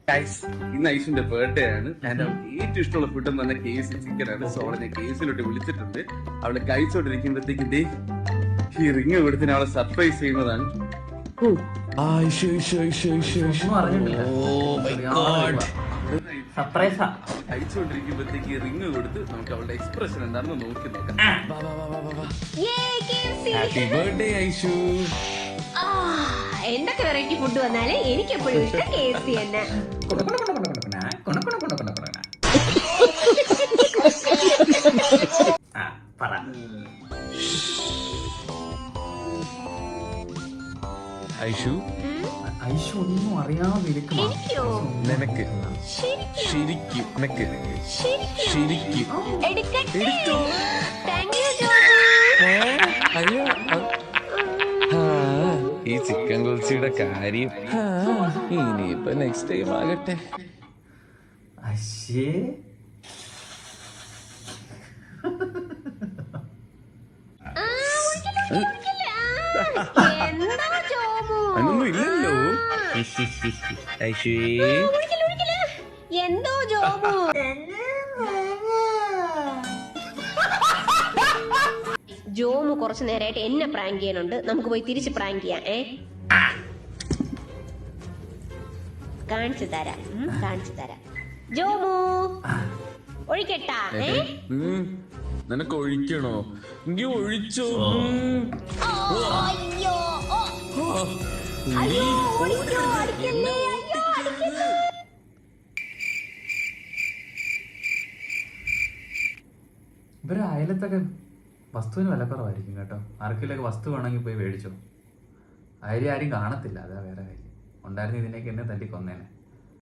ഇന്ന് ഐഷിന്റെ ബർത്ത്ഡേ ആണ്. എന്റെ ഏറ്റവും ഇഷ്ടമുള്ള ഫുഡ് എന്ന് പറഞ്ഞാൽ KFC ചിക്കൻ ആണ്. സോ അവളെ ഞാൻ KFCയിലോട്ട് വിളിച്ചിട്ടുണ്ട്. അവളെ കഴിച്ചോണ്ടിരിക്കുമ്പോഴത്തേക്ക് ഈ റിങ് കൊടുത്തിന് അവളെ സർപ്രൈസ് ചെയ്യുന്നതാണ്. കഴിച്ചുകൊണ്ടിരിക്കുമ്പോഴത്തേക്ക് റിങ് കൊടുത്ത് നമുക്ക് അവളുടെ എക്സ്പ്രഷൻ എന്താണെന്ന് നോക്കി നോക്കാം. Happy birthday Aishu. എന്തൊക്കെ വെറൈറ്റി ഫുഡ് വന്നാലും എനിക്ക് എപ്പോഴും ഇഷ്ടം KFC തന്നെ. ഐഷു ഐഷു ഒന്നും അറിയാതെ നിനക്ക് ശരിക്കും അയ്യോ ഈ ചിക്കൻ കുൽസിയുടെ കാര്യം ഇനിയിപ്പോ നെക്സ്റ്റ് ടൈം ആകട്ടെ. അശ്ശേ അതൊന്നും ഇല്ലല്ലോ. എന്തോ ജോബു ജോമു കുറച്ചു നേരമായിട്ട് എന്നെ പ്രാങ്ക് ചെയ്യാനുണ്ട്. നമുക്ക് പോയി തിരിച്ച് പ്രാങ്ക് ചെയ്യാം. കാണിച്ചു തരാം. ജോമു ഒഴിക്കട്ടാ? നിനക്ക് ഒഴിക്കണോ? എങ്കിൽ ഒഴിച്ചോ. ഇവരെ അയലത്തൊക്കെ വസ്തുവിന് വിലക്കുറവായിരിക്കും കേട്ടോ. ആർക്കിലൊക്കെ വസ്തു വേണമെങ്കിൽ പോയി മേടിച്ചോ. ആരും കാണത്തില്ല. അതാ വേറെ കാര്യം. ഉണ്ടായിരുന്ന ഇതിനൊക്കെ എന്നെ തല്ലി കൊന്നേനെ.